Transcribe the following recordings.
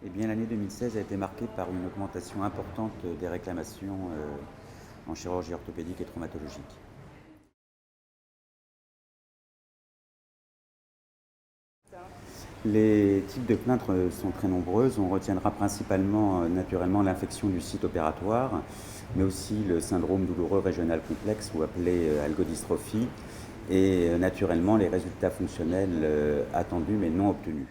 Eh bien, l'année 2016 a été marquée par une augmentation importante des réclamations en chirurgie orthopédique et traumatologique. Les types de plaintes sont très nombreuses. On retiendra principalement, naturellement, l'infection du site opératoire, mais aussi le syndrome douloureux régional complexe, ou appelé algodystrophie, et naturellement les résultats fonctionnels attendus mais non obtenus.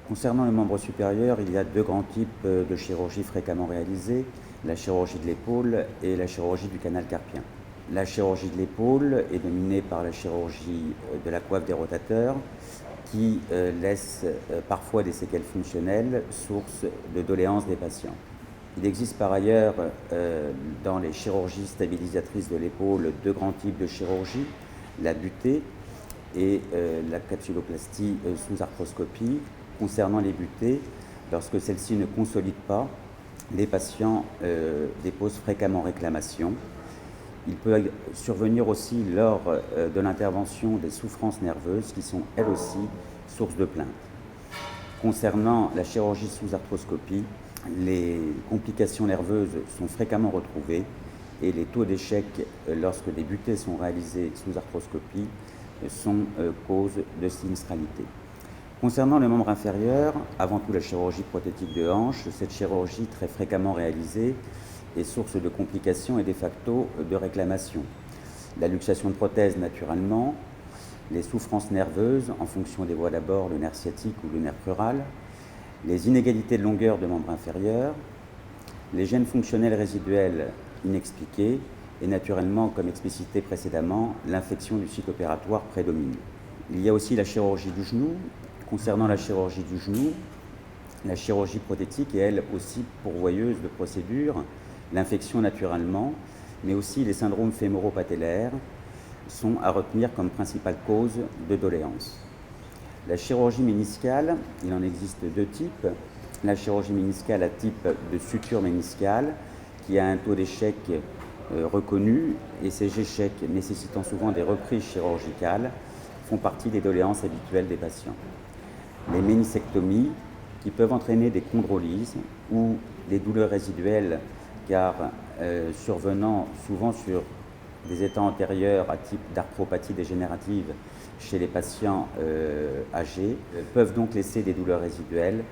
Concernant le membre supérieur, il y a deux grands types de chirurgie fréquemment réalisées, la chirurgie de l'épaule et la chirurgie du canal carpien. La chirurgie de l'épaule est dominée par la chirurgie de la coiffe des rotateurs qui laisse parfois des séquelles fonctionnelles, source de doléances des patients. Il existe par ailleurs dans les chirurgies stabilisatrices de l'épaule deux grands types de chirurgie, la butée et la capsuloplastie sous arthroscopie. Concernant les butées, lorsque celles-ci ne consolident pas, les patients déposent fréquemment réclamation. Il peut survenir aussi lors de l'intervention des souffrances nerveuses qui sont elles aussi source de plainte. Concernant la chirurgie sous arthroscopie, les complications nerveuses sont fréquemment retrouvées et les taux d'échec lorsque des butées sont réalisées sous arthroscopie sont cause de sinistralité. Concernant le membre inférieur, avant tout la chirurgie prothétique de hanche, cette chirurgie très fréquemment réalisée est source de complications et de facto de réclamations. La luxation de prothèse naturellement, les souffrances nerveuses en fonction des voies d'abord, le nerf sciatique ou le nerf crural, les inégalités de longueur de membre inférieur, les gènes fonctionnels résiduels inexpliqués et naturellement, comme explicité précédemment, l'infection du site opératoire prédomine. Il y a aussi la chirurgie du genou. Concernant la chirurgie du genou, la chirurgie prothétique est elle aussi pourvoyeuse de procédures, l'infection naturellement, mais aussi les syndromes fémoro-patellaires sont à retenir comme principale cause de doléances. La chirurgie méniscale, il en existe deux types. La chirurgie méniscale à type de suture méniscale, qui a un taux d'échec reconnu, et ces échecs nécessitant souvent des reprises chirurgicales font partie des doléances habituelles des patients. Les ménisectomies, qui peuvent entraîner des chondrolyses ou des douleurs résiduelles, car survenant souvent sur des états antérieurs à type d'arthropathie dégénérative chez les patients âgés, peuvent donc laisser des douleurs résiduelles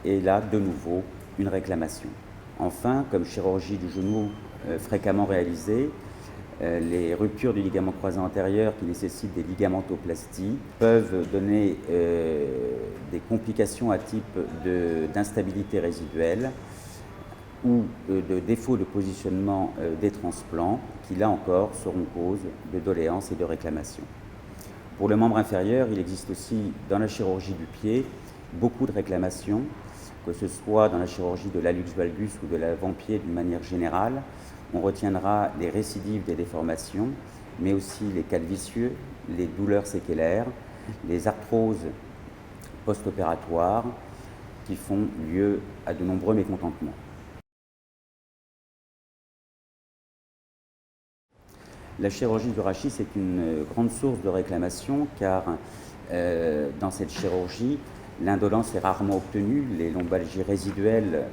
et là, de nouveau, une réclamation. Enfin, comme chirurgie du genou fréquemment réalisée, les ruptures du ligament croisé antérieur qui nécessitent des ligamentoplasties peuvent donner des complications à type d'instabilité résiduelle ou de défaut de positionnement des transplants qui, là encore, seront cause de doléances et de réclamations. Pour le membre inférieur, il existe aussi dans la chirurgie du pied beaucoup de réclamations, que ce soit dans la chirurgie de l'hallux valgus ou de l'avant-pied d'une manière générale. On retiendra les récidives des déformations, mais aussi les calvitieux, les douleurs séquelaires, les arthroses post-opératoires qui font lieu à de nombreux mécontentements. La chirurgie du rachis est une grande source de réclamation car dans cette chirurgie, l'indolence est rarement obtenue, les lombalgies résiduelles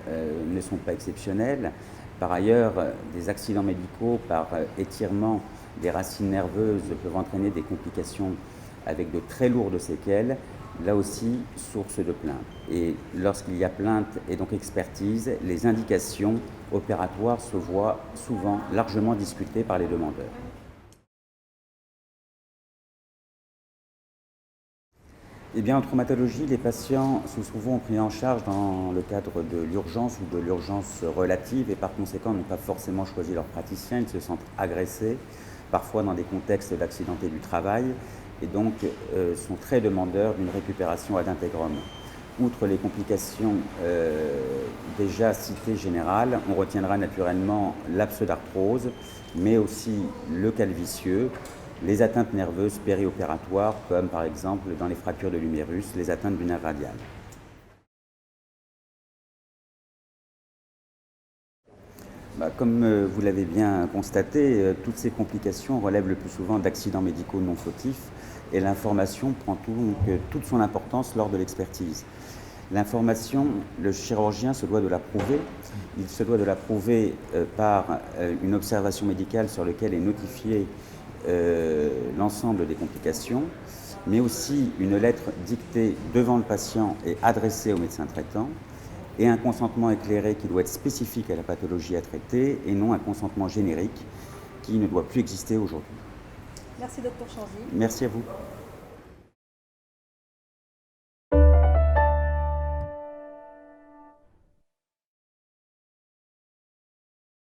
ne sont pas exceptionnelles. Par ailleurs, des accidents médicaux par étirement des racines nerveuses peuvent entraîner des complications avec de très lourdes séquelles, là aussi source de plainte. Et lorsqu'il y a plainte et donc expertise, les indications opératoires se voient souvent largement discutées par les demandeurs. Eh bien, en traumatologie, les patients sont souvent pris en charge dans le cadre de l'urgence ou de l'urgence relative et par conséquent n'ont pas forcément choisi leur praticien. Ils se sentent agressés, parfois dans des contextes d'accidenté du travail et donc sont très demandeurs d'une récupération ad integrum. Outre les complications déjà citées générales, on retiendra naturellement l'abseudarthrose, mais aussi le calvitieux, les atteintes nerveuses périopératoires, comme par exemple dans les fractures de l'humérus, les atteintes du nerf radial. Comme vous l'avez bien constaté, toutes ces complications relèvent le plus souvent d'accidents médicaux non fautifs et l'information prend toute son importance lors de l'expertise. L'information, le chirurgien se doit de la prouver. Il se doit de la prouver par une observation médicale sur laquelle est notifié l'ensemble des complications, mais aussi une lettre dictée devant le patient et adressée au médecin traitant, et un consentement éclairé qui doit être spécifique à la pathologie à traiter et non un consentement générique qui ne doit plus exister aujourd'hui. Merci, Dr Chanzy. Merci à vous.